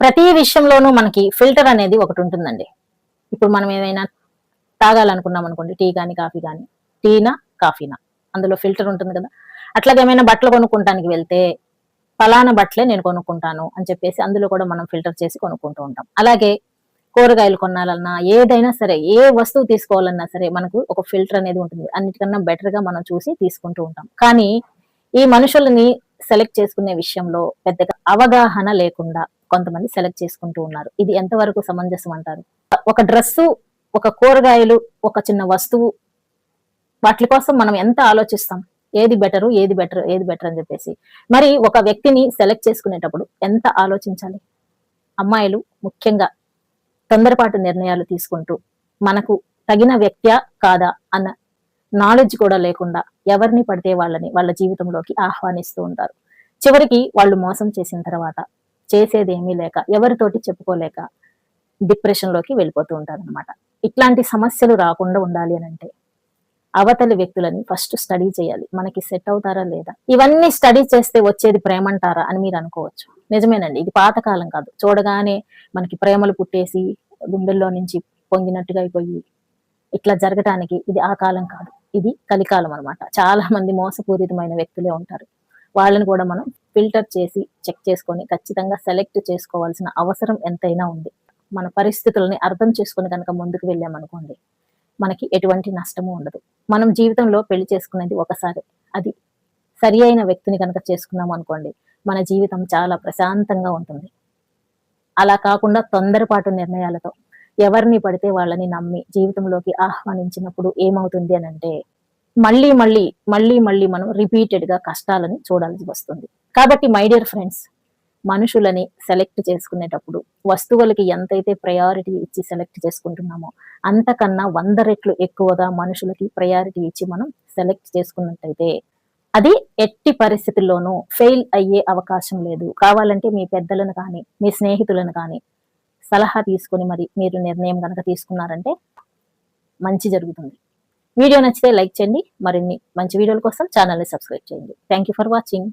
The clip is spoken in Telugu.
ప్రతి విషయంలోనూ మనకి ఫిల్టర్ అనేది ఒకటి ఉంటుందండి. ఇప్పుడు మనం ఏమైనా తాగాలనుకున్నాం అనుకోండి, టీ గాని, కాఫీ గాని. టీనా, కాఫీనా అందులో ఫిల్టర్ ఉంటుంది కదా! అట్లాగే ఏమైనా బట్టలు కొనుక్కుంటానికి వెళ్తే, పలానా బట్టలే నేను కొనుక్కుంటాను అని చెప్పేసి అందులో కూడా మనం ఫిల్టర్ చేసి కొనుక్కుంటూ ఉంటాం. అలాగే కూరగాయలు కొనాలన్నా, ఏదైనా సరే, ఏ వస్తువు తీసుకోవాలన్నా సరే మనకు ఒక ఫిల్టర్ అనేది ఉంటుంది. అన్నిటికన్నా బెటర్‌గా మనం చూసి తీసుకుంటూ ఉంటాం. కానీ ఈ మనుషులని సెలెక్ట్ చేసుకునే విషయంలో పెద్దగా అవగాహన లేకుండా కొంతమంది సెలెక్ట్ చేసుకుంటూ ఉన్నారు. ఇది ఎంతవరకు సమంజసం అంటారు? ఒక డ్రెస్సు, ఒక కూరగాయలు, ఒక చిన్న వస్తువు వాటి కోసం మనం ఎంత ఆలోచిస్తాం? ఏది బెటరు, ఏది బెటర్, ఏది బెటర్ అని చెప్పేసి. మరి ఒక వ్యక్తిని సెలెక్ట్ చేసుకునేటప్పుడు ఎంత ఆలోచించాలి? అమ్మాయిలు ముఖ్యంగా తొందరపాటు నిర్ణయాలు తీసుకుంటూ, మనకు తగిన వ్యక్త్యా కాదా అన్న నాలెడ్జ్ కూడా లేకుండా ఎవరిని పడితే వాళ్ళని వాళ్ళ జీవితంలోకి ఆహ్వానిస్తూ ఉంటారు. చివరికి వాళ్ళు మోసం చేసిన తర్వాత చేసేదేమీ లేక, ఎవరితోటి చెప్పుకోలేక డిప్రెషన్ లోకి వెళ్ళిపోతూ ఉంటారనమాట. ఇట్లాంటి సమస్యలు రాకుండా ఉండాలి అనంటే అవతలి వ్యక్తులని ఫస్ట్ స్టడీ చేయాలి. మనకి సెట్ అవుతారా లేదా? ఇవన్నీ స్టడీ చేస్తే వచ్చేది ప్రేమంటారా అని మీరు అనుకోవచ్చు. నిజమేనండి. ఇది పాతకాలం కాదు. చూడగానే మనకి ప్రేమలు పుట్టేసి గుండెల్లో నుంచి పొంగినట్టుగా అయిపోయి ఇట్లా జరగటానికి ఇది ఆ కాలం కాదు. ఇది కలికాలం అనమాట. చాలా మంది మోసపూరితమైన వ్యక్తులే ఉంటారు. వాళ్ళని కూడా మనం ఫిల్టర్ చేసి చెక్ చేసుకొని ఖచ్చితంగా సెలెక్ట్ చేసుకోవాల్సిన అవసరం ఎంతైనా ఉంది. మన పరిస్థితులని అర్థం చేసుకొని కనుక ముందుకు వెళ్ళామనుకోండి, మనకి ఎటువంటి నష్టము ఉండదు. మనం జీవితంలో పెళ్లి చేసుకునేది ఒకసారి. అది సరి అయిన వ్యక్తిని కనుక చేసుకున్నాం అనుకోండి, మన జీవితం చాలా ప్రశాంతంగా ఉంటుంది. అలా కాకుండా తొందరపాటు నిర్ణయాలతో ఎవరిని పడితే వాళ్ళని నమ్మి జీవితంలోకి ఆహ్వానించినప్పుడు ఏమవుతుంది అనంటే మళ్ళీ మనం రిపీటెడ్ గా కష్టాలని చూడాల్సి వస్తుంది. కాబట్టి మై డియర్ ఫ్రెండ్స్, మనుషులని సెలెక్ట్ చేసుకునేటప్పుడు వస్తువులకి ఎంతైతే ప్రయారిటీ ఇచ్చి సెలెక్ట్ చేసుకుంటున్నామో అంతకన్నా 100 రెట్లు ఎక్కువగా మనుషులకి ప్రయారిటీ ఇచ్చి మనం సెలెక్ట్ చేసుకున్నట్టయితే అది ఎట్టి పరిస్థితుల్లోనూ ఫెయిల్ అయ్యే అవకాశం లేదు. కావాలంటే మీ పెద్దలను కానీ, మీ స్నేహితులను కానీ సలహా తీసుకొని మరి మీరు నిర్ణయం కనుక తీసుకున్నారంటే మంచి జరుగుతుంది. వీడియో నచ్చితే లైక్ చేయండి. మరిన్ని మంచి వీడియోల కోసం ఛానల్ని సబ్స్క్రైబ్ చేయండి. Thank you for watching.